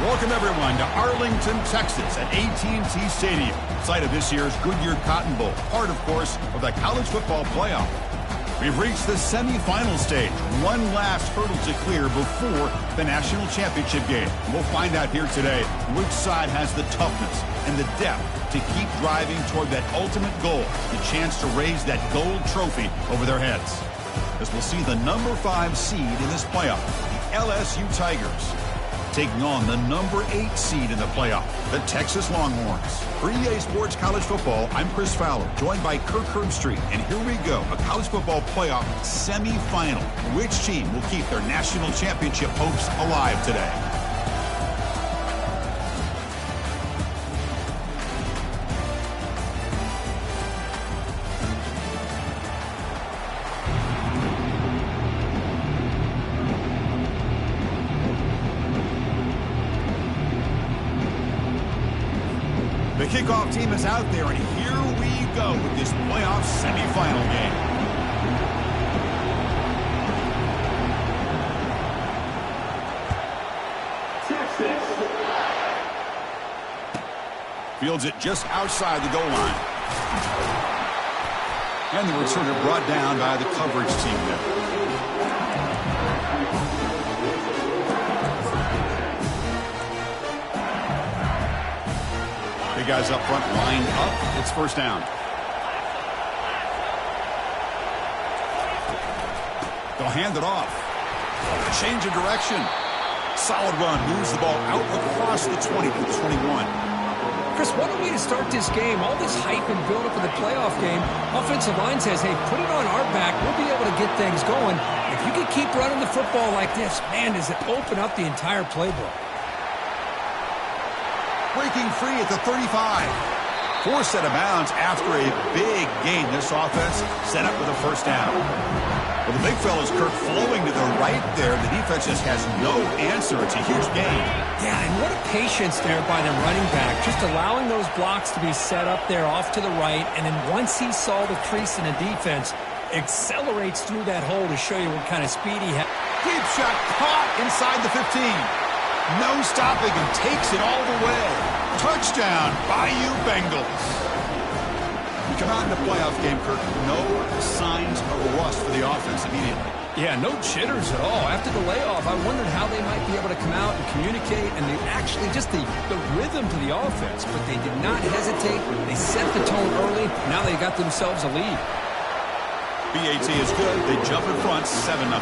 Welcome, everyone, to Arlington, Texas at A.T.&T Stadium, site of this year's Goodyear Cotton Bowl, part, of course, of the college football playoff. We've reached the semifinal stage, one last hurdle to clear before the national championship game. We'll find out here today which side has the toughness and the depth to keep driving toward that ultimate goal, the chance to raise that gold trophy over their heads. As we'll see the number 5 seed in this playoff, the LSU Tigers, taking on the number 8 seed in the playoff, the Texas Longhorns. For EA Sports College Football, I'm Chris Fowler, joined by Kirk Herbstreit. And here we go, a college football playoff semifinal. Which team will keep their national championship hopes alive today? The kickoff team is out there, and here we go with this playoff semifinal game. Texas. Fields it just outside the goal line. And the returner brought down by the coverage team there. Guys up front lined up. It's first down. They'll hand it off. Change of direction. Solid run. Moves the ball out across the 20 to the 21. Chris, what a way to start this game. All this hype and build up for the playoff game. Offensive line says, hey, put it on our back. We'll be able to get things going. If you can keep running the football like this, man, does it open up the entire playbook. Breaking free at the 35. Forced out of bounds after a big gain. This offense set up with a first down. Well, the big fella's Kirk flowing to the right there. The defense just has no answer. It's a huge gain. Yeah, and what a patience there by the running back. Just allowing those blocks to be set up there off to the right. And then once he saw the crease in the defense, accelerates through that hole to show you what kind of speed he had. Deep shot caught inside the 15. No stopping and takes it all the way. Touchdown, Bayou Bengals. We come out in the playoff game, Kirk. No signs of rust for the offense immediately. Yeah, no jitters at all. After the layoff, I wondered how they might be able to come out and communicate, and they actually just the rhythm to the offense. But they did not hesitate. They set the tone early. Now they got themselves a lead. BAT is good. They jump in front, 7-0.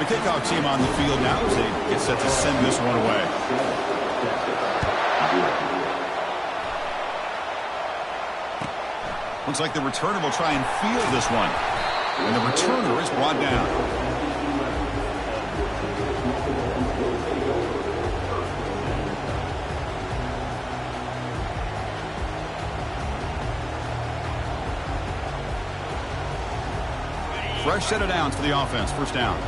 The kickoff team on the field now as they get set to send this one away. Looks like the returner will try and field this one. And the returner is brought down. Fresh set of downs for the offense. First down.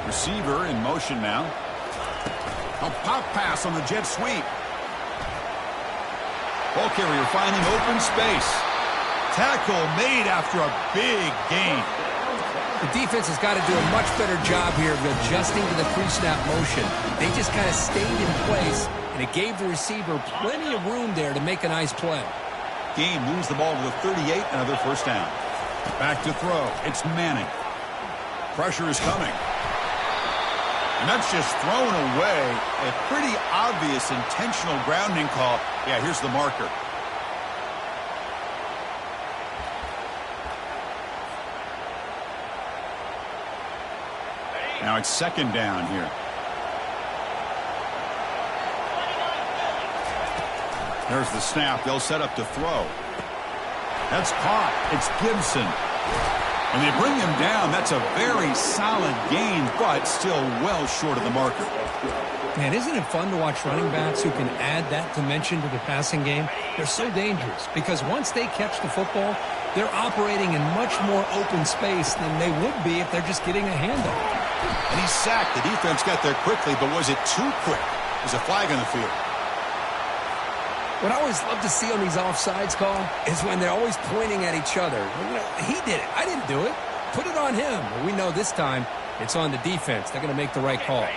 Receiver in motion now. A pop pass on the jet sweep. Ball carrier finding open space. Tackle made after a big gain. The defense has got to do a much better job here of adjusting to the pre-snap motion. They just kind of stayed in place, and it gave the receiver plenty of room there to make a nice play. Game moves the ball to the 38, another first down. Back to throw. It's Manning. Pressure is coming. And that's just thrown away. A pretty obvious intentional grounding call. Yeah, here's the marker. Now it's second down here. There's the snap. They'll set up to throw. That's caught. It's Gibson. And they bring him down. That's a very solid gain, but still well short of the marker. Man, isn't it fun to watch running backs who can add that dimension to the passing game? They're so dangerous because once they catch the football, they're operating in much more open space than they would be if they're just getting a handoff. And he's sacked. The defense got there quickly, but was it too quick? There's a flag on the field. What I always love to see on these offsides call is when they're always pointing at each other. You know, he did it. I didn't do it. Put it on him. Well, we know this time It's on the defense. They're going to make the right call.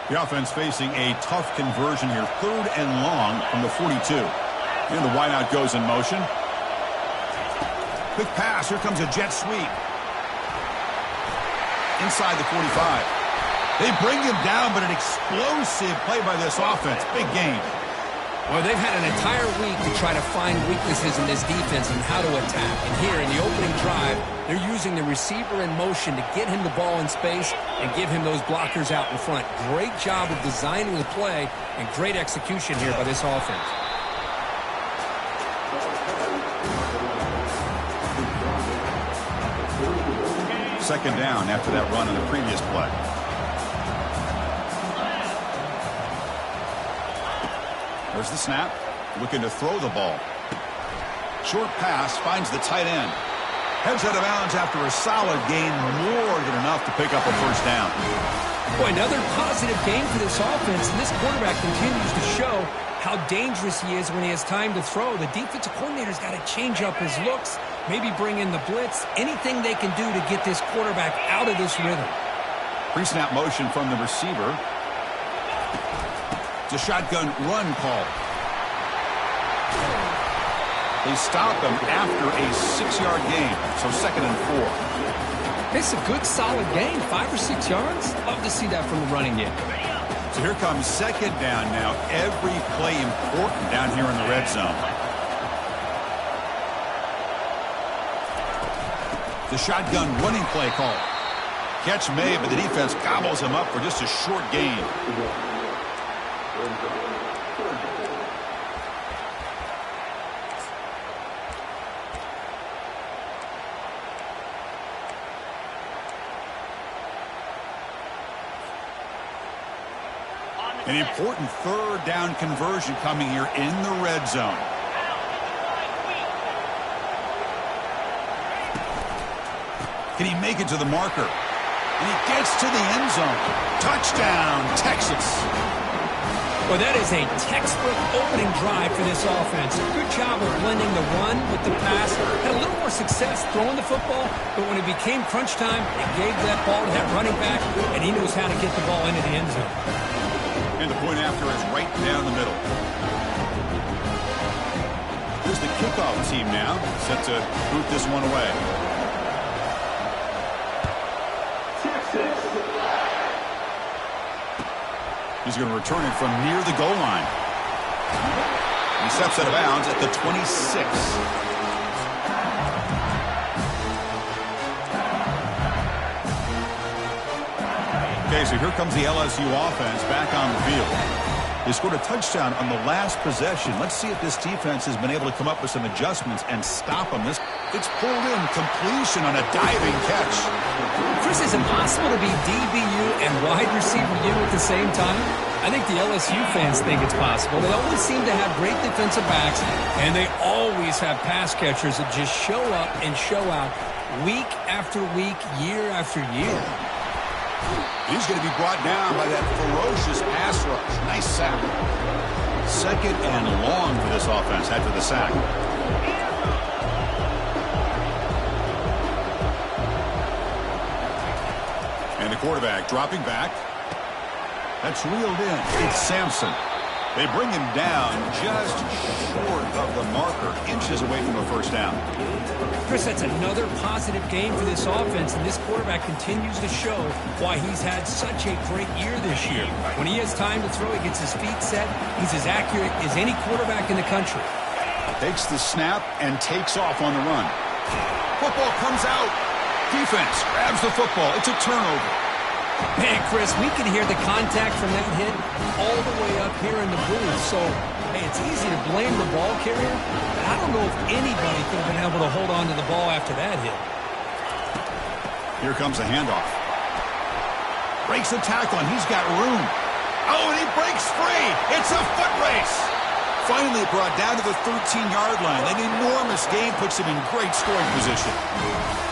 The offense facing a tough conversion here. 3rd and long from the 42. And the wideout goes in motion. Quick pass. Here comes a jet sweep. Inside the 45. They bring him down, but an explosive play by this offense. Big gain. Well, they've had an entire week to try to find weaknesses in this defense and how to attack. And here in the opening drive, they're using the receiver in motion to get him the ball in space and give him those blockers out in front. Great job of designing the play and great execution here by this offense. Second down after that run on the previous play. There's the snap. Looking to throw the ball. Short pass finds the tight end. Heads out of bounds after a solid gain, more than enough to pick up a first down. Boy, another positive game for this offense, and this quarterback continues to show how dangerous he is when he has time to throw. The defensive coordinator's got to change up his looks, maybe bring in the blitz, anything they can do to get this quarterback out of this rhythm. Pre-snap motion from the receiver. It's a shotgun run call. They stop him after a 6-yard gain, so 2nd and 4. It's a good, solid gain, 5 or 6 yards. Love to see that from the running game. So here comes 2nd down now. Every play important down here in the red zone. The shotgun running play call. Catch made, but the defense gobbles him up for just a short gain. An important 3rd down conversion coming here in the red zone. Can he make it to the marker? And he gets to the end zone. Touchdown, Texas. Well, that is a textbook opening drive for this offense. Good job of blending the run with the pass. Had a little more success throwing the football, but when it became crunch time, it gave that ball to that running back, and he knows how to get the ball into the end zone. And the point after is right down the middle. Here's the kickoff team now, set to boot this one away. He's going to return it from near the goal line. He steps out of bounds at the 26. Okay, so here comes the LSU offense back on the field. They scored a touchdown on the last possession. Let's see if this defense has been able to come up with some adjustments and stop them. It's pulled in, completion on a diving catch. Chris, is it possible to be DBU and wide receiver U at the same time? I think the LSU fans think it's possible. They always seem to have great defensive backs, and they always have pass catchers that just show up and show out week after week, year after year. He's going to be brought down by that ferocious pass rush. Nice sack. 2nd and long for this offense after the sack. And the quarterback dropping back. That's reeled in. It's Sampson. They bring him down just short of the marker, inches away from a first down. Chris, that's another positive game for this offense, and this quarterback continues to show why he's had such a great year this year. When he has time to throw, he gets his feet set. He's as accurate as any quarterback in the country. Takes the snap and takes off on the run. Football comes out. Defense grabs the football. It's a turnover. Man, Chris, we can hear the contact from that hit all the way up here in the booth. So, hey, it's easy to blame the ball carrier, but I don't know if anybody could have been able to hold on to the ball after that hit. Here comes the handoff. Breaks the tackle, and he's got room. Oh, and he breaks free. It's a foot race. Finally brought down to the 13-yard line. An enormous gain puts him in great scoring position.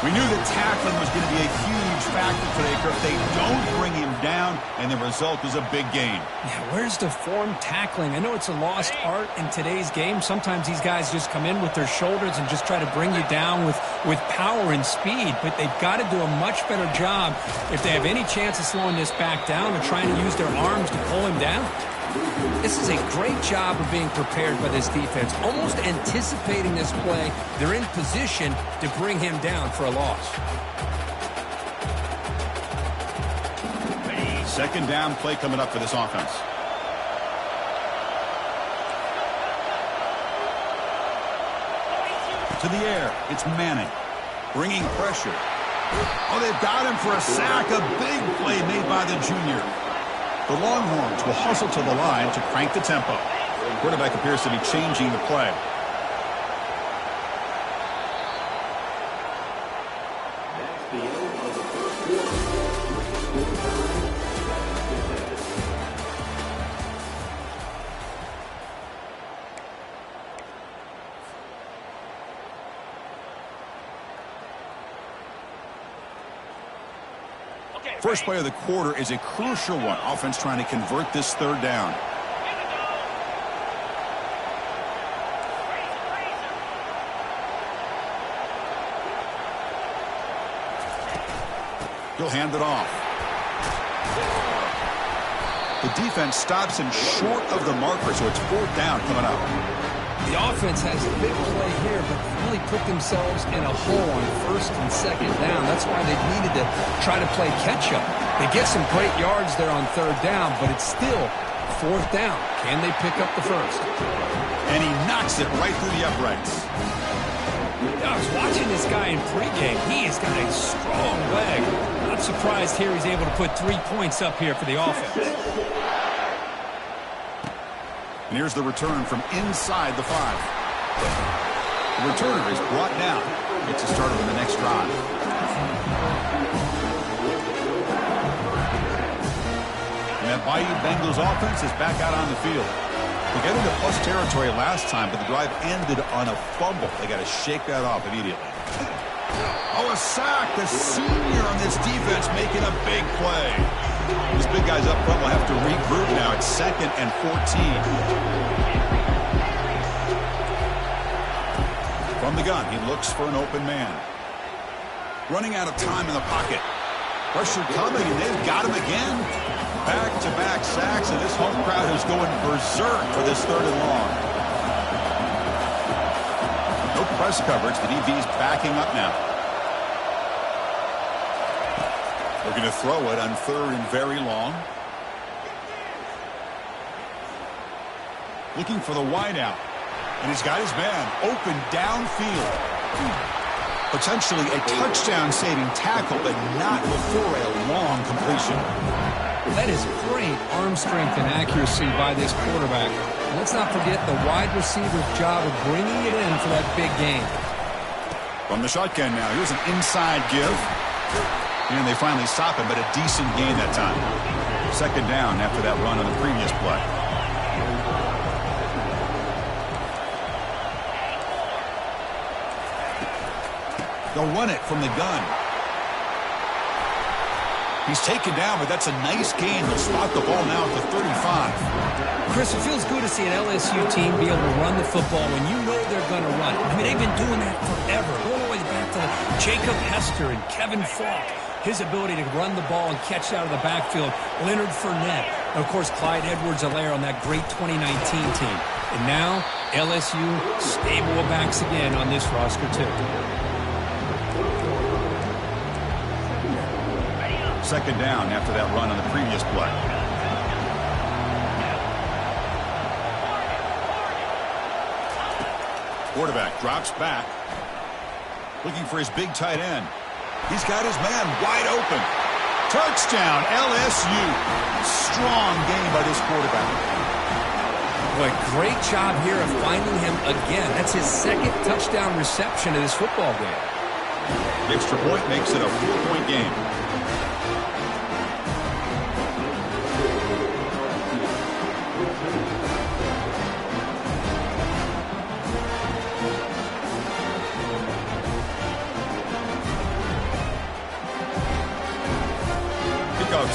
We knew that tackling was going to be a huge factor today, Kirk. They don't bring him down, and the result is a big gain. Yeah, where's the form tackling? I know it's a lost art in today's game. Sometimes these guys just come in with their shoulders and just try to bring you down with power and speed, but they've got to do a much better job if they have any chance of slowing this back down or trying to use their arms to pull him down. This is a great job of being prepared by this defense, almost anticipating this play. They're in position to bring him down for a loss. Second down play coming up for this offense. To the air, it's Manning, bringing pressure. Oh, they've got him for a sack. A big play made by the junior. The Longhorns will hustle to the line to crank the tempo. The quarterback appears to be changing the play. First play of the quarter is a crucial one. Offense trying to convert this third down. He'll hand it off. The defense stops him short of the marker, so it's fourth down coming up. The offense has a big play here, but they really put themselves in a hole on first and second down. That's why they needed to try to play catch-up. They get some great yards there on third down, but it's still fourth down. Can they pick up the first? And he knocks it right through the uprights. I was watching this guy in pregame. He has got a strong leg. Not surprised here he's able to put 3 points up here for the offense. And here's the return from inside the 5. The returner is brought down. Gets a started on the next drive. And that Bayou Bengals offense is back out on the field. They got into plus territory last time, but the drive ended on a fumble. They got to shake that off immediately. Oh, a sack. The senior on this defense making a big play. These big guys up front will have to regroup now. It's 2nd and 14. From the gun, he looks for an open man. Running out of time in the pocket. Pressure coming, and they've got him again. Back-to-back sacks, and this home crowd is going berserk for this 3rd and long. No press coverage. The DB's backing up now. They're going to throw it on 3rd and very long. Looking for the wideout. And he's got his man open downfield. Potentially a touchdown-saving tackle, but not before a long completion. That is great arm strength and accuracy by this quarterback. Let's not forget the wide receiver's job of bringing it in for that big game. From the shotgun now, here's an inside give. And they finally stop him, but a decent gain that time. 2nd down after that run on the previous play. They'll run it from the gun. He's taken down, but that's a nice gain. They'll spot the ball now at the 35. Chris, it feels good to see an LSU team be able to run the football when you know they're going to run it. I mean, they've been doing that forever, going all the way back to Jacob Hester and Kevin Falk. His ability to run the ball and catch out of the backfield. Leonard Fournette. And, of course, Clyde Edwards-Helaire on that great 2019 team. And now, LSU stable of backs again on this roster, too. 2nd down after that run on the previous play. Quarterback drops back. Looking for his big tight end. He's got his man wide open. Touchdown, LSU. Strong game by this quarterback. Boy, great job here of finding him again. That's his 2nd touchdown reception of this football game. The extra point makes it a 4-point game.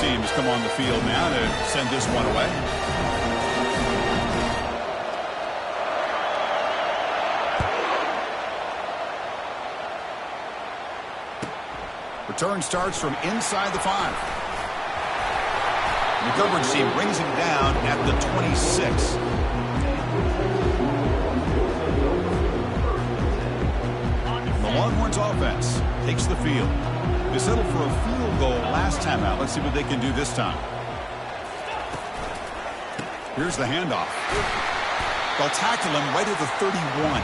team has come on the field now to send this one away. Return starts from inside the 5. The coverage team brings him down at the 26. The Longhorns offense takes the field. They settled for a field goal last time out. Let's see what they can do this time. Here's the handoff. They'll tackle him right at the 31.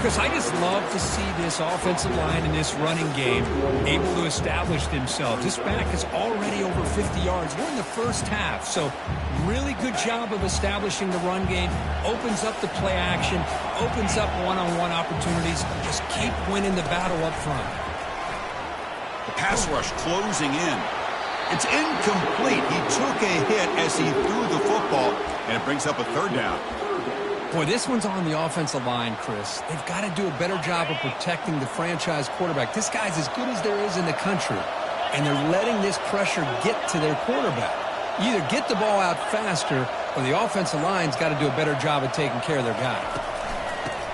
Chris, I just love to see this offensive line in this running game able to establish themselves. This back is already over 50 yards. We're in the first half, so really good job of establishing the run game. Opens up the play action, opens up one-on-one opportunities. Just keep winning the battle up front. The pass rush closing in. It's incomplete. He took a hit as he threw the football, and it brings up a third down. Boy, this one's on the offensive line, Chris. They've got to do a better job of protecting the franchise quarterback. This guy's as good as there is in the country, and they're letting this pressure get to their quarterback. You either get the ball out faster, or the offensive line's got to do a better job of taking care of their guy.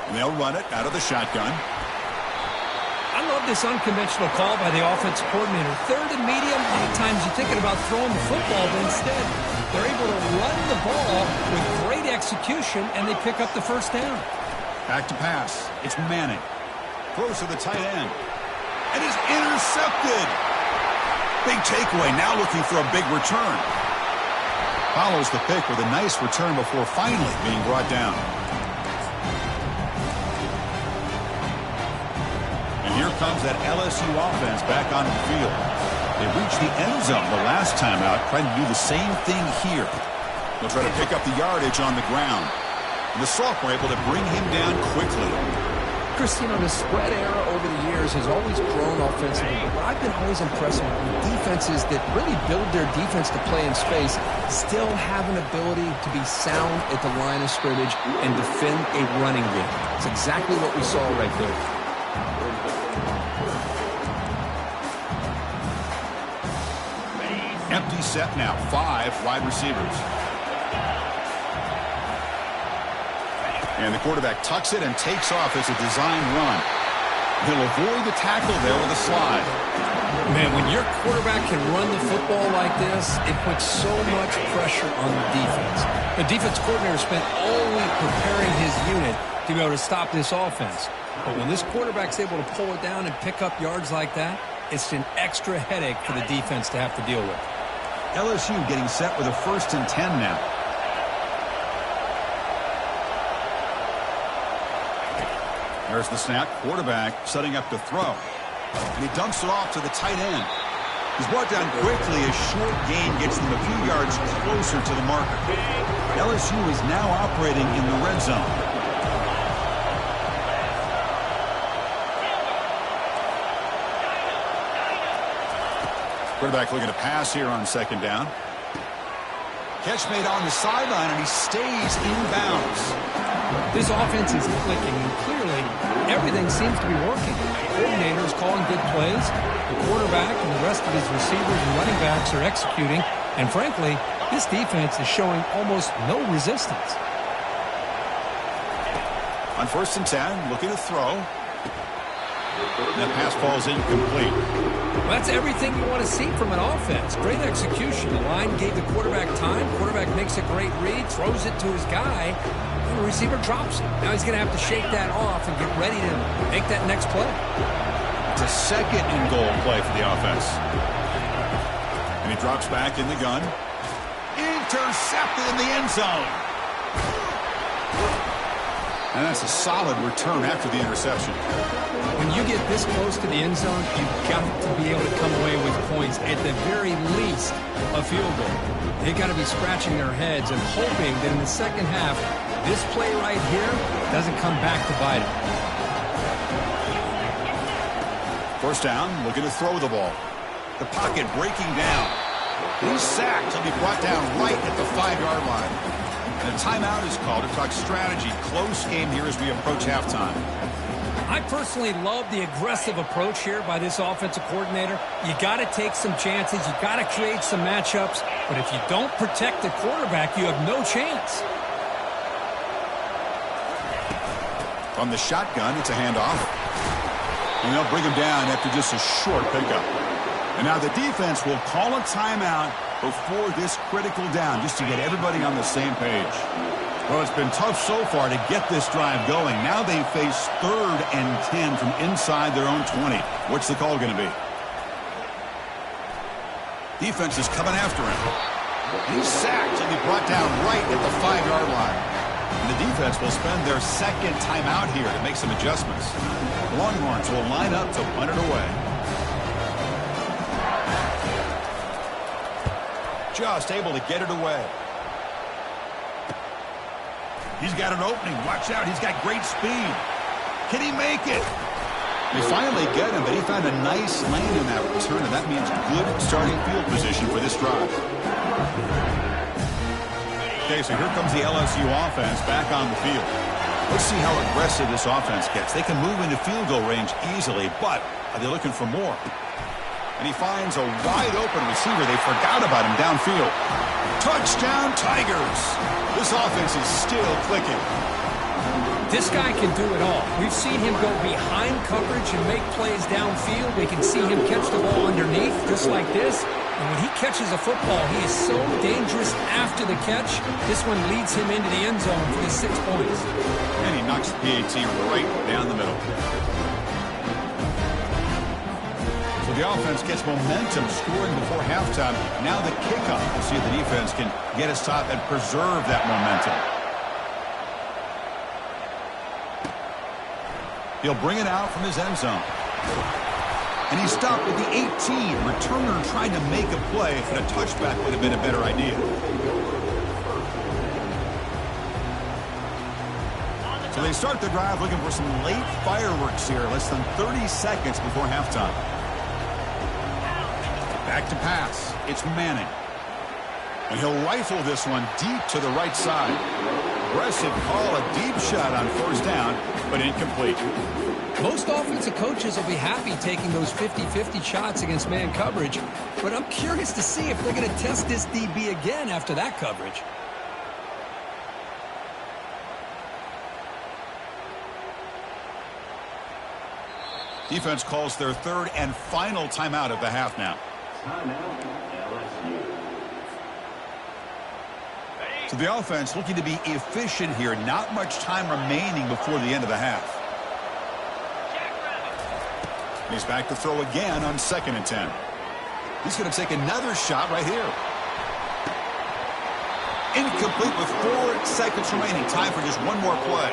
And they'll run it out of the shotgun. I love this unconventional call by the offensive coordinator. Third and medium, a lot of times you're thinking about throwing the football, but instead they're able to run the ball with great execution, and they pick up the first down. Back to pass. It's Manning. Throws to the tight end. And is intercepted. Big takeaway. Now looking for a big return. Follows the pick with a nice return before finally being brought down. Here comes that LSU offense back onto the field. They reached the end zone the last time out, trying to do the same thing here. They'll try to pick up the yardage on the ground. And the sophomore able to bring him down quickly. Chris, you know, the spread era over the years has always grown offensively. But I've been always impressed with defenses that really build their defense to play in space, still have an ability to be sound at the line of scrimmage and defend a running game. It's exactly what we saw right there. Empty set now. 5 wide receivers. And the quarterback tucks it and takes off as a design run. He'll avoid the tackle there with a slide. Man, when your quarterback can run the football like this, it puts so much pressure on the defense. The defense coordinator spent all week preparing his unit to be able to stop this offense. But when this quarterback's able to pull it down and pick up yards like that, it's an extra headache for the defense to have to deal with. LSU getting set with a 1st and 10 now. There's the snap. Quarterback setting up to throw. And he dumps it off to the tight end. He's brought down quickly. A short gain gets them a few yards closer to the marker. LSU is now operating in the red zone. Quarterback looking to pass here on 2nd down. Catch made on the sideline, and he stays in bounds. This offense is clicking, and clearly everything seems to be working. The coordinator is calling good plays. The quarterback and the rest of his receivers and running backs are executing. And frankly, this defense is showing almost no resistance. On 1st and 10, looking to throw. That pass falls incomplete. Well, that's everything you want to see from an offense. Great execution. The line gave the quarterback time. Quarterback makes a great read, throws it to his guy, and the receiver drops it. Now he's going to have to shake that off and get ready to make that next play. It's a 2nd and goal play for the offense. And he drops back in the gun. Intercepted in the end zone. And that's a solid return after the interception. When you get this close to the end zone, you've got to be able to come away with points, at the very least, a field goal. They've got to be scratching their heads and hoping that in the second half, this play right here doesn't come back to bite them. 1st down, looking to throw the ball. The pocket breaking down. He's sacked. He'll be brought down right at the 5-yard line. And a timeout is called to talk strategy. Close game here as we approach halftime. I personally love the aggressive approach here by this offensive coordinator. You got to take some chances. You got to create some matchups. But if you don't protect the quarterback, you have no chance. From the shotgun, it's a handoff. And they'll bring him down after just a short pickup. And now the defense will call a timeout before this critical down, just to get everybody on the same page. Well, it's been tough so far to get this drive going. Now they face 3rd and 10 from inside their own 20. What's the call going to be? Defense is coming after him. And he's sacked and be brought down right at the 5-yard line. And the defense will spend their second timeout here to make some adjustments. The Longhorns will line up to punt it away. Just able to get it away. He's got an opening. Watch out. He's got great speed. Can he make it? They finally get him, but he found a nice lane in that return, and that means good starting field position for this drive. Okay, so here comes the LSU offense back on the field. Let's see how aggressive this offense gets. They can move into field goal range easily, but are they looking for more? And he finds a wide-open receiver. They forgot about him downfield. Touchdown, Tigers! This offense is still clicking. This guy can do it all. We've seen him go behind coverage and make plays downfield. We can see him catch the ball underneath, just like this. And when he catches a football, he is so dangerous after the catch. This one leads him into the end zone for the 6 points. And he knocks the PAT right down the middle. So the offense gets momentum, scoring before halftime. Now the kickoff. We'll see if the defense can get a stop and preserve that momentum. He'll bring it out from his end zone. And he stopped at the 18. Returner tried to make a play, but a touchback would have been a better idea. So they start the drive looking for some late fireworks here, less than 30 seconds before halftime. Back to pass. It's Manning. And he'll rifle this one deep to the right side. Aggressive call, a deep shot on 1st down, but incomplete. Most offensive coaches will be happy taking those 50-50 shots against man coverage, but I'm curious to see if they're going to test this DB again after that coverage. Defense calls their 3rd and final timeout of the half now. So the offense looking to be efficient here. Not much time remaining before the end of the half. He's back to throw again on 2nd and 10. He's going to take another shot right here. Incomplete with 4 seconds remaining. Time for just one more play.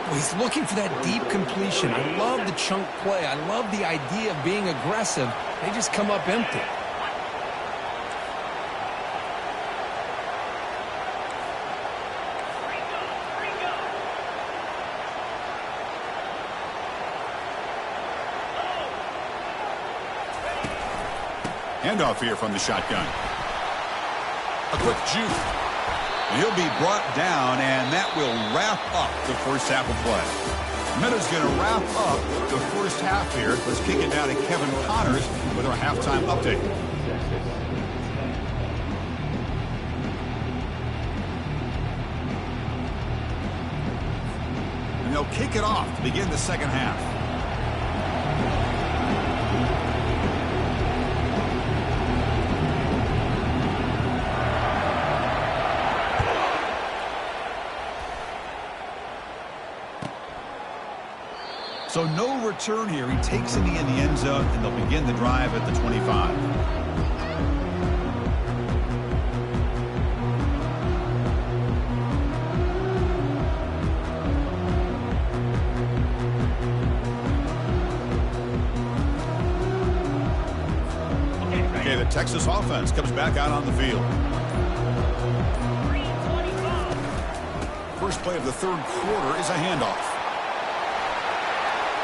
Well, he's looking for that deep completion. I love the chunk play. I love the idea of being aggressive. They just come up empty. Handoff here from the shotgun. A quick juke. He'll be brought down, and that will wrap up the first half of play. Meadows going to wrap up the first half here. Let's kick it down to Kevin Connors with our halftime update. And they'll kick it off to begin the second half. So no return here. He takes it in the end zone, and they'll begin the drive at the 25. Okay, the Texas offense comes back out on the field. First play of the 3rd quarter is a handoff.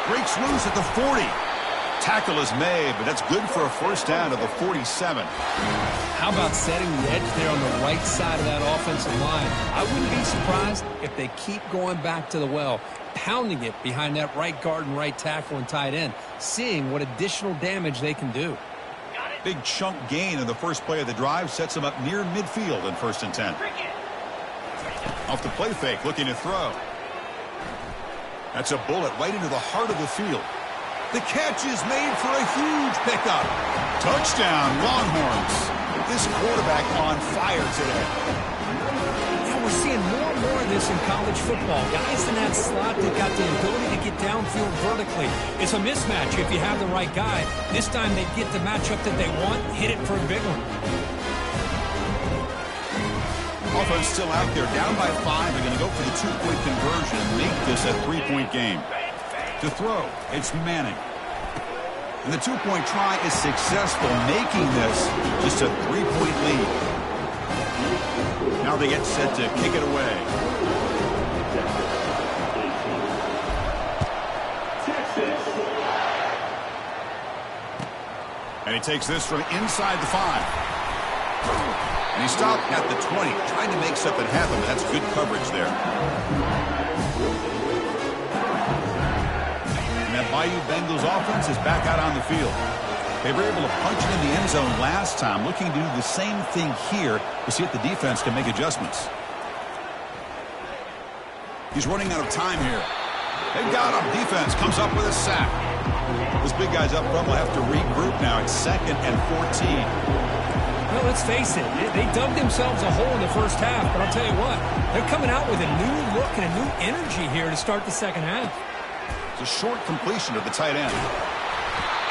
Breaks loose at the 40. Tackle is made, but that's good for a first down to the 47. How about setting the edge there on the right side of that offensive line? I wouldn't be surprised if they keep going back to the well, pounding it behind that right guard and right tackle and tight end, seeing what additional damage they can do. Big chunk gain in the first play of the drive sets them up near midfield in 1st and 10. Off the play fake, looking to throw. That's a bullet right into the heart of the field. The catch is made for a huge pickup. Touchdown, Longhorns. This quarterback on fire today. Yeah, we're seeing more and more of this in college football. Guys in that slot that got the ability to get downfield vertically. It's a mismatch if you have the right guy. This time they get the matchup that they want, hit it for a big one. Offense still out there, down by 5. They're going to go for the 2-point conversion and make this a 3-point game. To throw, it's Manning. And the 2-point try is successful, making this just a 3-point lead. Now they get set to kick it away. And he takes this from inside the 5. And he stopped at the 20, trying to make something happen, but that's good coverage there. And that Bayou Bengals offense is back out on the field. They were able to punch it in the end zone last time, looking to do the same thing here to see if the defense can make adjustments. He's running out of time here. They've got him. Defense comes up with a sack. Those big guys up front will have to regroup now. It's 2nd and 14. Well, let's face it, they dug themselves a hole in the first half, but I'll tell you what, they're coming out with a new look and a new energy here to start the second half. It's a short completion of the tight end.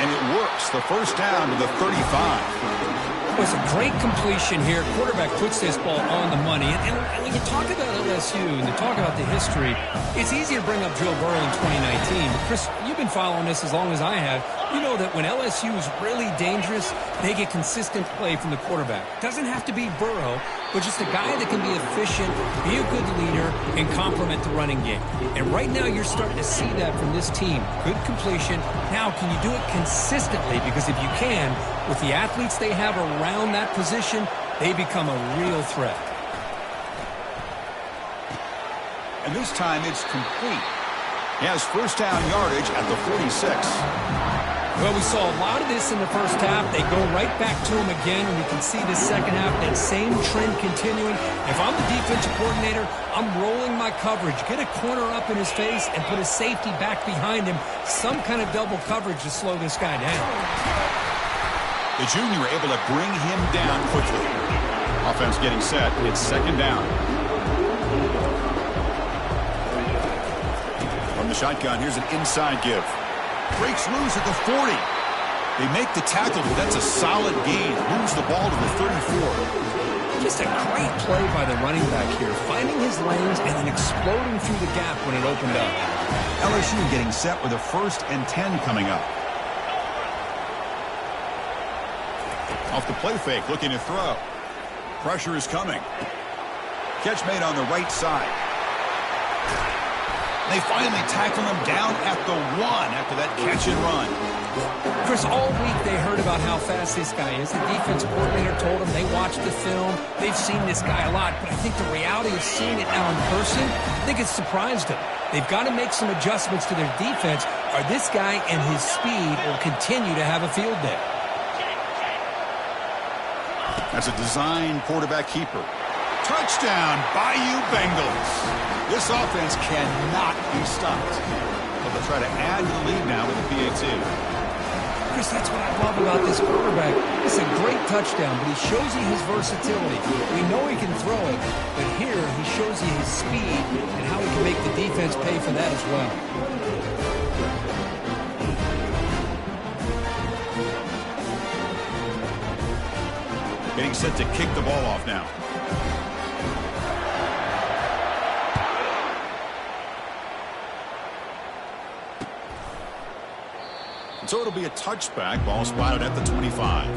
And it works. The first down to the 35. It was a great completion here. Quarterback puts this ball on the money. And when you talk about LSU and you talk about the history, it's easy to bring up Joe Burrow in 2019. But Chris, you've been following this as long as I have. You know that when LSU is really dangerous, they get consistent play from the quarterback. Doesn't have to be Burrow, but just a guy that can be efficient, be a good leader, and complement the running game. And right now you're starting to see that from this team. Good completion. Now, can you do it consistently? Because if you can, with the athletes they have around that position, they become a real threat. And this time it's complete. He has first down yardage at the 46. Well, we saw a lot of this in the first half. They go right back to him again, and we can see the second half, that same trend continuing. If I'm the defensive coordinator, I'm rolling my coverage. Get a corner up in his face and put a safety back behind him. Some kind of double coverage to slow this guy down. The junior able to bring him down quickly. Offense getting set. It's 2nd down. From the shotgun, here's an inside give. Breaks loose at the 40. They make the tackle, but that's a solid gain. Moves the ball to the 34. Just a great play by the running back here, finding his lanes and then exploding through the gap when it opened up. LSU getting set with a 1st and 10 coming up. Off the play fake, looking to throw. Pressure is coming. Catch made on the right side. They finally tackle him down at the 1 after that catch and run. Chris, all week they heard about how fast this guy is. The defensive coordinator told them they watched the film. They've seen this guy a lot, but I think the reality of seeing it now in person, I think it's surprised them. They've got to make some adjustments to their defense, or this guy and his speed will continue to have a field day. That's a design quarterback keeper. Touchdown, Bayou Bengals. This offense cannot be stopped. But they'll try to add to the lead now with the PAT. Chris, that's what I love about this quarterback. It's a great touchdown, but he shows you his versatility. We know he can throw it, but here he shows you his speed and how he can make the defense pay for that as well. Getting set to kick the ball off now. So it'll be a touchback. Ball spotted at the 25.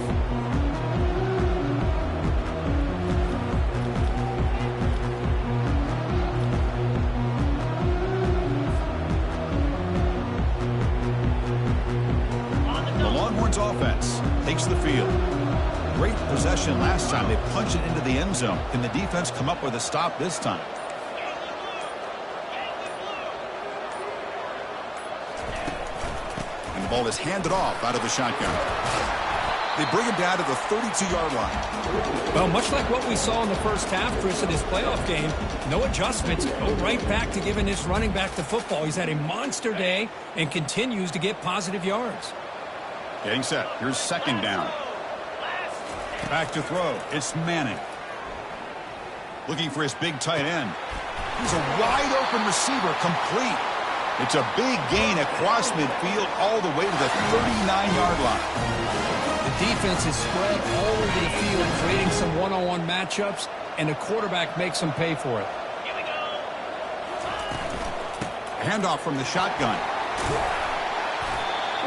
Longhorns offense takes the field. Great possession last time. They punch it into the end zone. Can the defense come up with a stop this time? And the ball is handed off out of the shotgun. They bring him down to the 32-yard line. Well, much like what we saw in the first half, Chris, in this playoff game, no adjustments. Go right back to giving this running back the football. He's had a monster day and continues to get positive yards. Getting set. Here's second down. Back to throw. It's Manning. Looking for his big tight end. He's a wide-open receiver, complete. It's a big gain across midfield all the way to the 39-yard line. The defense is spread all over the field, creating some one-on-one matchups, and the quarterback makes them pay for it. Handoff from the shotgun.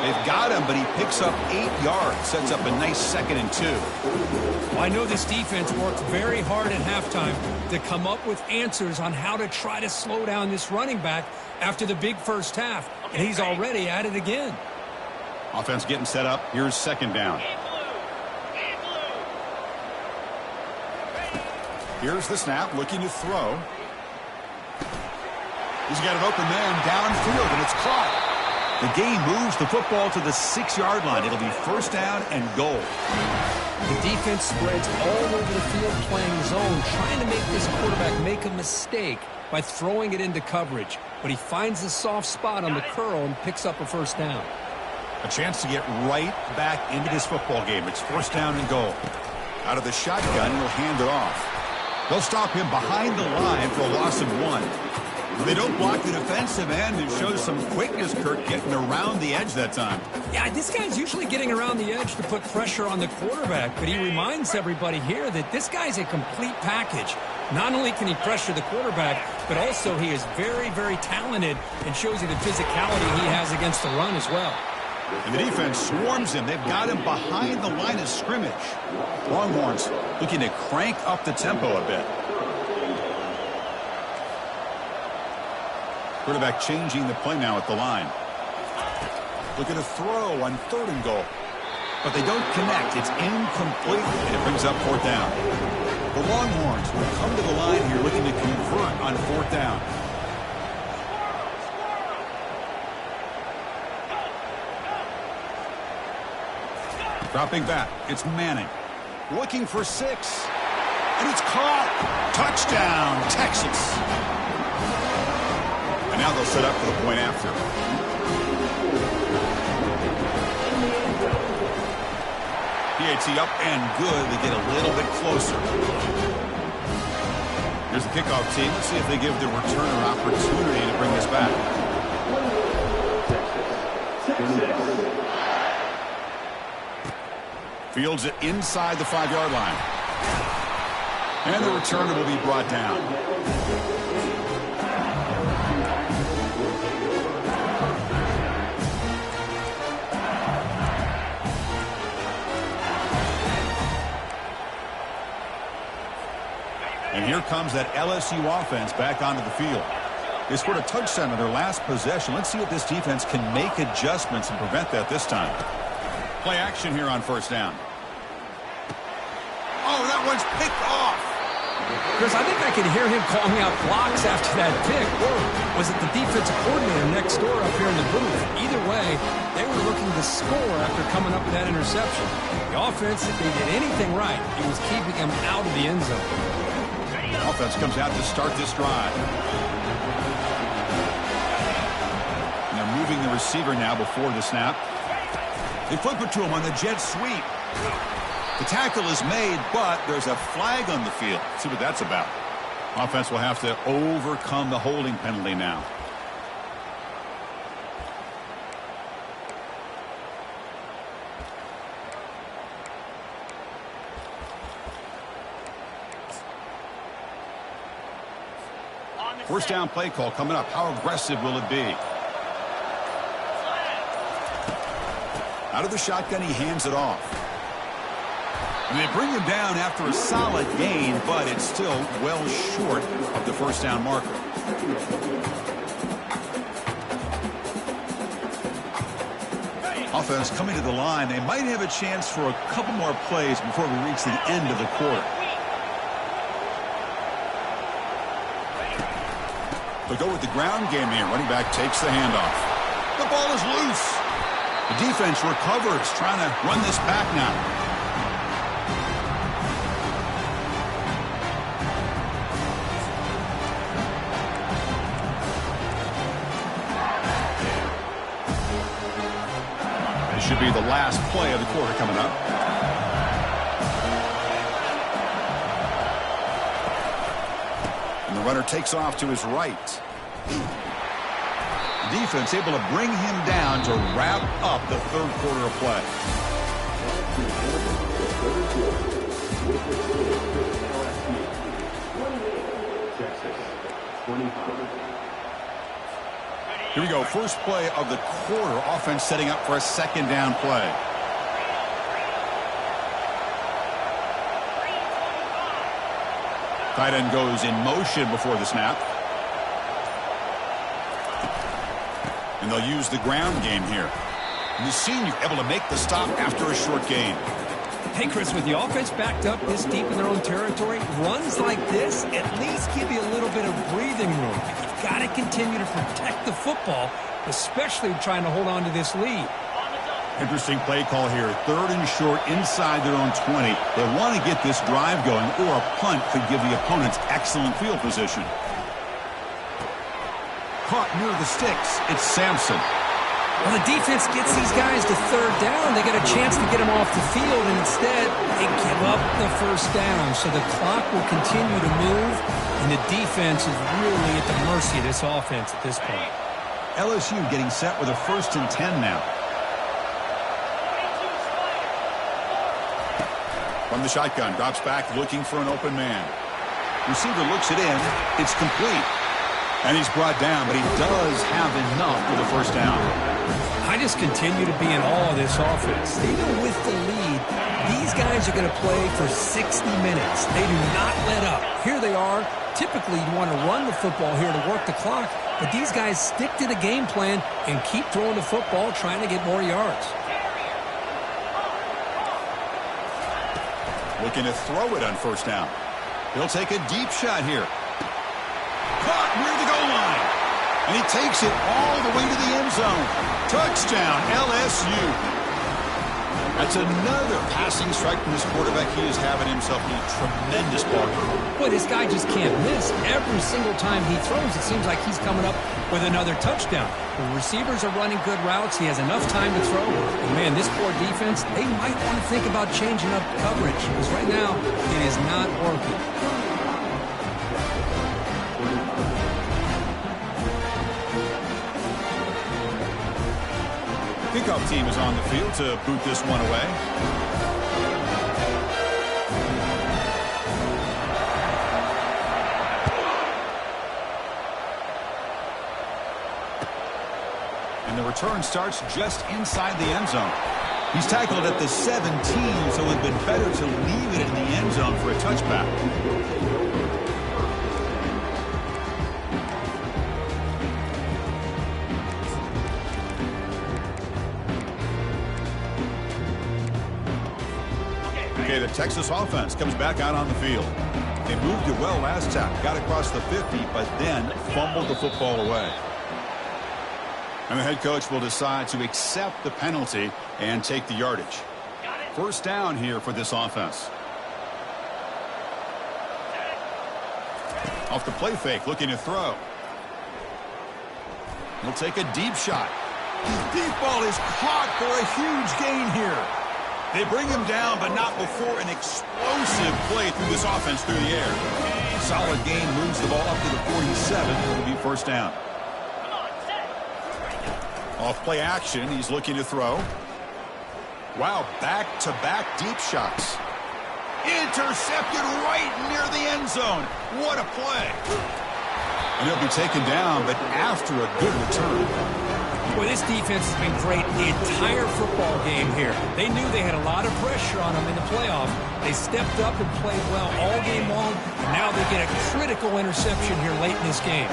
They've got him, but he picks up 8 yards. Sets up a nice 2nd and 2. Well, I know this defense worked very hard at halftime to come up with answers on how to try to slow down this running back after the big first half, and he's already at it again. Offense getting set up. Here's second down. Here's the snap, looking to throw. He's got an open man downfield, and it's caught. The game moves the football to the 6-yard line. It'll be first down and goal. The defense spreads all over the field playing zone, trying to make this quarterback make a mistake by throwing it into coverage. But he finds a soft spot on the curl and picks up a first down. A chance to get right back into this football game. It's first down and goal. Out of the shotgun, he'll hand it off. They'll stop him behind the line for a loss of 1. They don't block the defensive end. It shows some quickness, Kirk, getting around the edge that time. Yeah, this guy's usually getting around the edge to put pressure on the quarterback, but he reminds everybody here that this guy's a complete package. Not only can he pressure the quarterback, but also he is very, very talented and shows you the physicality he has against the run as well. And the defense swarms him. They've got him behind the line of scrimmage. Longhorns looking to crank up the tempo a bit. Quarterback changing the play now at the line. Looking to throw on 3rd and goal. But they don't connect. It's incomplete, and it brings up 4th down. The Longhorns will come to the line here looking to convert on 4th down. Dropping back. It's Manning. Looking for 6. And it's caught. Touchdown, Texas. And now they'll set up for the point after. PAT up and good. They get a little bit closer. Here's the kickoff team. Let's see if they give the returner opportunity to bring this back. Fields it inside the 5-yard line. And the returner will be brought down. And here comes that LSU offense back onto the field. They scored a touchdown on their last possession. Let's see if this defense can make adjustments and prevent that this time. Play action here on first down. Oh, that one's picked off. Chris, I think I could hear him calling out blocks after that pick. Or was it the defensive coordinator next door up here in the booth? Either way, they were looking to score after coming up with that interception. The offense, if they did anything right, it was keeping them out of the end zone. Offense comes out to start this drive. And they're moving the receiver now before the snap. They flip it to him on the jet sweep. The tackle is made, but there's a flag on the field. Let's see what that's about. Offense will have to overcome the holding penalty now. First down play call coming up. How aggressive will it be? Out of the shotgun, he hands it off. And they bring him down after a solid gain, but it's still well short of the first down marker. Offense coming to the line. They might have a chance for a couple more plays before we reach the end of the quarter. They'll go with the ground game here. Running back takes the handoff. The ball is loose. The defense recovers, trying to run this back now. Should be the last play of the quarter coming up. And the runner takes off to his right. The defense able to bring him down to wrap up the third quarter of play. Here we go. First play of the quarter. Offense setting up for a second down play. Tight end goes in motion before the snap. And they'll use the ground game here. And the senior able to make the stop after a short gain. Hey, Chris, with the offense backed up this deep in their own territory, runs like this at least give you a little bit of breathing room. You've got to continue to protect the football, especially trying to hold on to this lead. Interesting play call here. Third and short inside their own 20. They want to get this drive going, or a punt could give the opponents excellent field position. Caught near the sticks. It's Sampson. Well, the defense gets these guys to third down. They get a chance to get them off the field, and instead they give up the first down. So the clock will continue to move, and the defense is really at the mercy of this offense at this point. LSU getting set with a 1st and 10 now. From the shotgun, drops back looking for an open man. Receiver looks it in. It's complete. And he's brought down, but he does have enough for the first down. I just continue to be in awe of this offense. Even with the lead, these guys are going to play for 60 minutes. They do not let up. Here they are. Typically, you want to run the football here to work the clock, but these guys stick to the game plan and keep throwing the football, trying to get more yards. Looking to throw it on first down. He'll take a deep shot here. Caught near the goal line. And he takes it all the way to the end zone. Touchdown, LSU. That's another passing strike from this quarterback. He is having himself a tremendous ball game. Boy, this guy just can't miss. Every single time he throws, it seems like he's coming up with another touchdown. The receivers are running good routes. He has enough time to throw. And man, this poor defense, they might want to think about changing up coverage, because right now it is not working. Kickoff team is on the field to boot this one away. And the return starts just inside the end zone. He's tackled at the 17, so it would have been better to leave it in the end zone for a touchback. Okay, the Texas offense comes back out on the field. They moved it well last time, got across the 50, but then fumbled the football away. And the head coach will decide to accept the penalty and take the yardage. First down here for this offense. Off the play fake, looking to throw. He'll take a deep shot. Deep ball is caught for a huge gain here. They bring him down, but not before an explosive play through this offense through the air. Solid gain, moves the ball up to the 47. It'll be first down. Off play action, he's looking to throw. Wow, back-to-back deep shots. Intercepted right near the end zone. What a play. And he'll be taken down, but after a good return. Boy, this defense has been great the entire football game here. They knew they had a lot of pressure on them in the playoff. They stepped up and played well all game long, and now they get a critical interception here late in this game.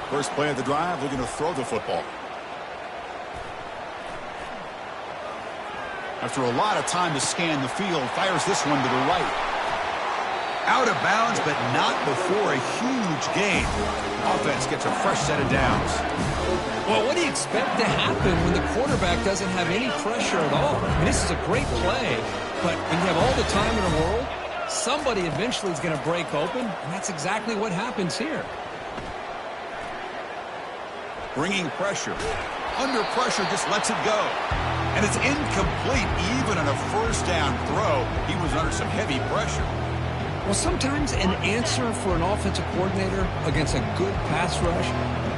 First play of the drive, looking to throw the football. After a lot of time to scan the field, fires this one to the right. Out of bounds, but not before a huge gain. Offense gets a fresh set of downs. Well, what do you expect to happen when the quarterback doesn't have any pressure at all? I mean, this is a great play, but when you have all the time in the world, somebody eventually is going to break open, and that's exactly what happens here. Bringing pressure. Under pressure, just lets it go. And it's incomplete. Even on a first down throw, he was under some heavy pressure. Well, sometimes an answer for an offensive coordinator against a good pass rush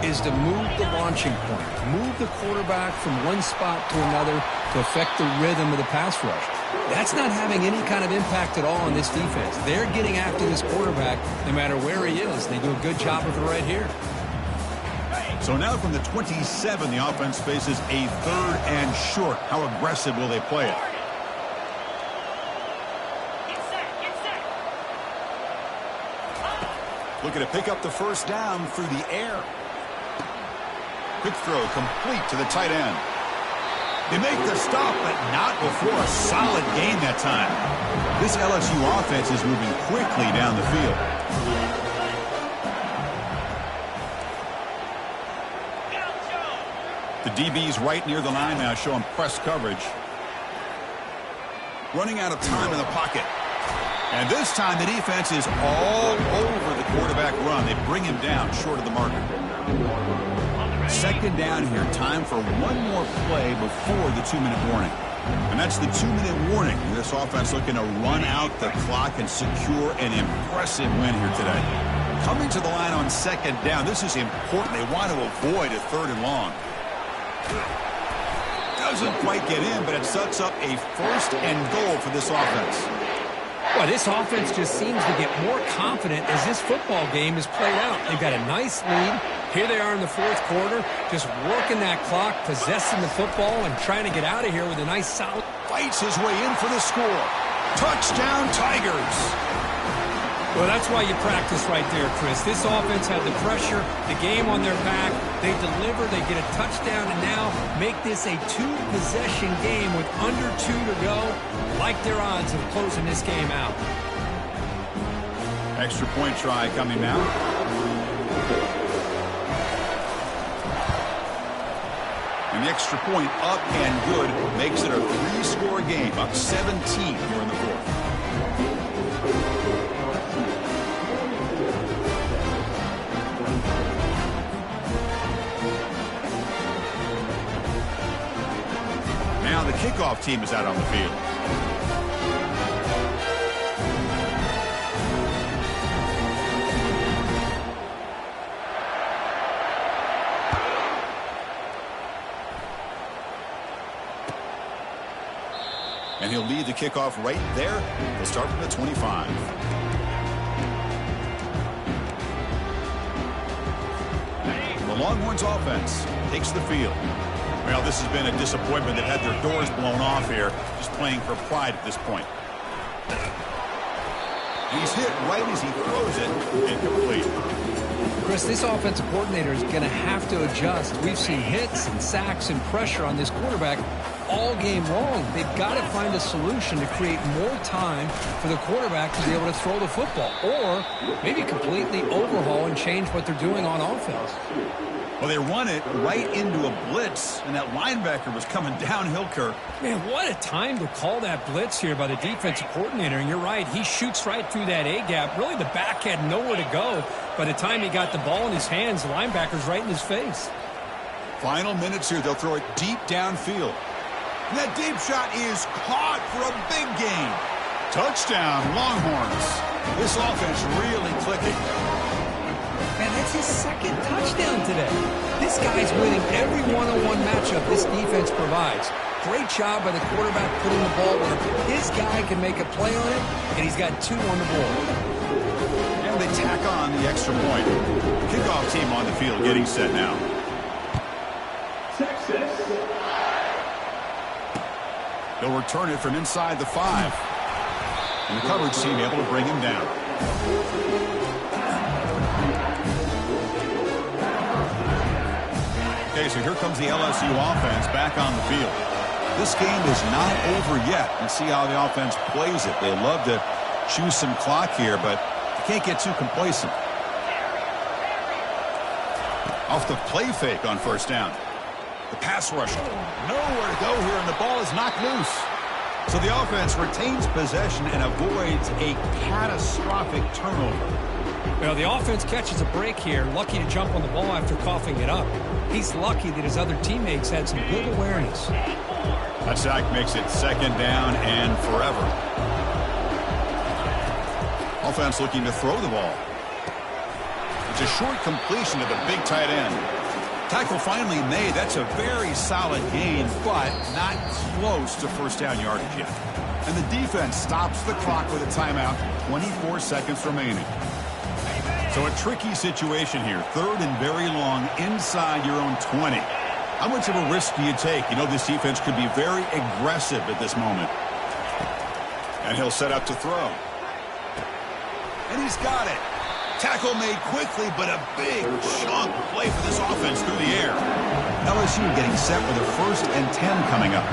is to move the launching point, move the quarterback from one spot to another to affect the rhythm of the pass rush. That's not having any kind of impact at all on this defense. They're getting after this quarterback no matter where he is. They do a good job of it right here. So now from the 27, the offense faces a 3rd and short. How aggressive will they play it? Looking to pick up the first down through the air. Quick throw complete to the tight end. They make the stop, but not before a solid gain that time. This LSU offense is moving quickly down the field. The DB's right near the line now, showing press coverage. Running out of time in the pocket. And this time the defense is all over the quarterback run. They bring him down short of the marker. 2nd down here. Time for one more play before the 2-minute warning. And that's the 2-minute warning. This offense looking to run out the clock and secure an impressive win here today. Coming to the line on 2nd down. This is important. They want to avoid a 3rd and long. Doesn't quite get in, but it sets up a 1st and goal for this offense. Well, this offense just seems to get more confident as this football game is played out. They've got a nice lead. Here they are in the 4th quarter, just working that clock, possessing the football, and trying to get out of here with a nice solid. Fights his way in for the score. Touchdown, Tigers. Well, that's why you practice right there, Chris. This offense had the pressure, the game on their back. They deliver, they get a touchdown, and now make this a 2-possession game with under 2 to go. Like their odds of closing this game out. Extra point try coming now. And the extra point up and good makes it a 3-score game, up 17 here in the 4th. Now the kickoff team is out on the field. And he'll lead the kickoff right there. He'll start from the 25. The Longhorns offense takes the field. Well, this has been a disappointment. They've had their doors blown off here, just playing for pride at this point. He's hit right as he throws it, incomplete. Chris, this offensive coordinator is going to have to adjust. We've seen hits and sacks and pressure on this quarterback all game long. They've got to find a solution to create more time for the quarterback to be able to throw the football, or maybe completely overhaul and change what they're doing on offense. Well, they run it right into a blitz, and that linebacker was coming downhill, Kirk. Man, what a time to call that blitz here by the defensive coordinator. And you're right, he shoots right through that A-gap. Really, the back had nowhere to go. By the time he got the ball in his hands, the linebacker's right in his face. Final minutes here. They'll throw it deep downfield. And that deep shot is caught for a big gain. Touchdown, Longhorns. This offense really clicking. Man, that's his 2nd touchdown today. This guy's winning every one-on-one matchup this defense provides. Great job by the quarterback putting the ball where his guy can make a play on it, and he's got 2 on the board. And they tack on the extra point. Kickoff team on the field getting set now. They'll return it from inside the 5. And the coverage team able to bring him down. Okay, so here comes the LSU offense back on the field. This game is not over yet. And see how the offense plays it. They love to chew some clock here, but you can't get too complacent. Off the play fake on first down. The pass rush. Nowhere to go here, and the ball is knocked loose. So the offense retains possession and avoids a catastrophic turnover. Well, the offense catches a break here. Lucky to jump on the ball after coughing it up. He's lucky that his other teammates had some good awareness. That sack makes it second down and forever. Offense looking to throw the ball. It's a short completion to the big tight end. Tackle finally made. That's a very solid gain, but not close to first down yardage yet. And the defense stops the clock with a timeout. 24 seconds remaining. So a tricky situation here. Third and very long inside your own 20. How much of a risk do you take? You know this defense could be very aggressive at this moment. And he'll set up to throw. And he's got it. Tackle made quickly, but a big chunk play for this offense through the air. LSU getting set with a 1st and 10 coming up.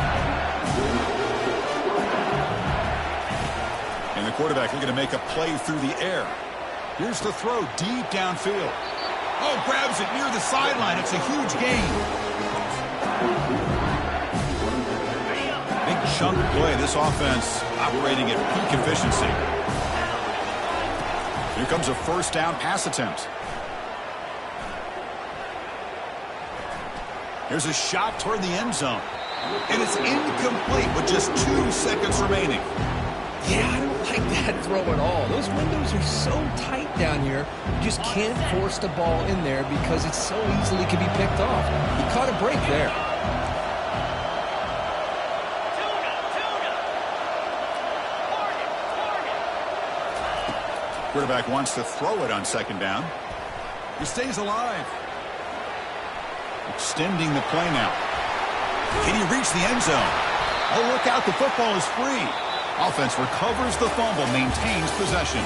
And the quarterback looking to make a play through the air. Here's the throw deep downfield. Oh, grabs it near the sideline. It's a huge gain. Big chunk play. This offense operating at peak efficiency. Here comes a first down pass attempt. Here's a shot toward the end zone. And it's incomplete with just 2 seconds remaining. Yeah, I don't like that throw at all. Those windows are so tight down here. You just can't force the ball in there because it so easily can be picked off. He caught a break there. Quarterback wants to throw it on second down. He stays alive. Extending the play now. Can he reach the end zone? Oh, look out. The football is free. Offense recovers the fumble, maintains possession.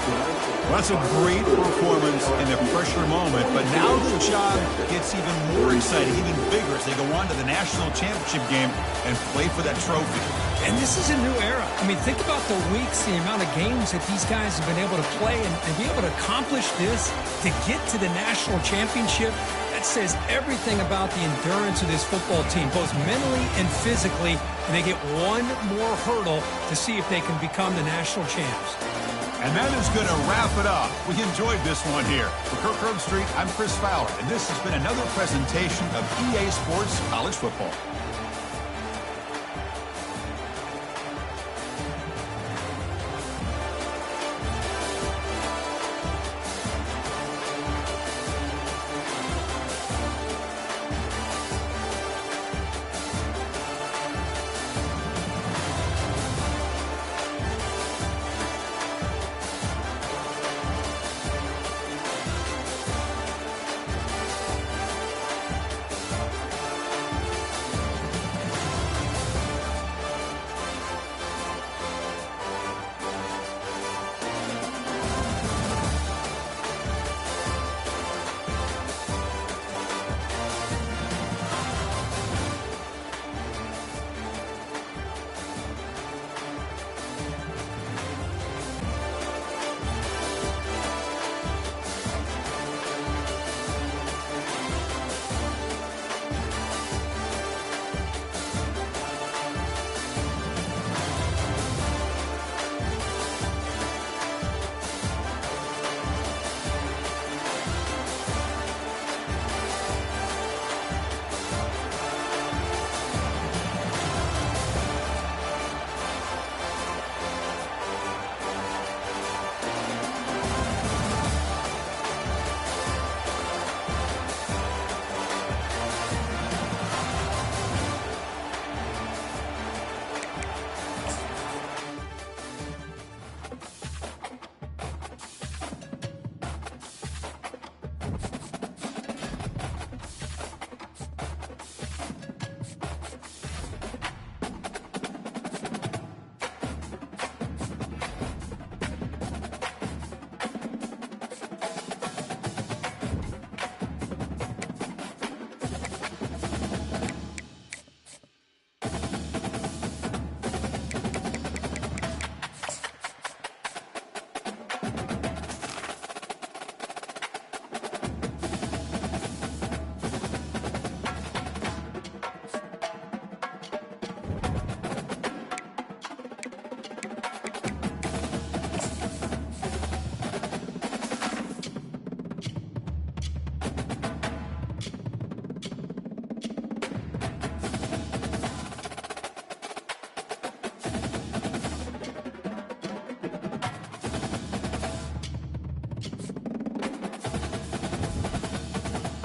Well, that's a great performance in a pressure moment, but now the job gets even more exciting, even bigger as they go on to the national championship game and play for that trophy. And this is a new era. I mean, think about the weeks, the amount of games that these guys have been able to play and be able to accomplish this to get to the national championship. That says everything about the endurance of this football team, both mentally and physically. And they get one more hurdle to see if they can become the national champs. And that is going to wrap it up. We enjoyed this one here. For Kirk Herbstreit, I'm Chris Fowler, and this has been another presentation of EA Sports College Football.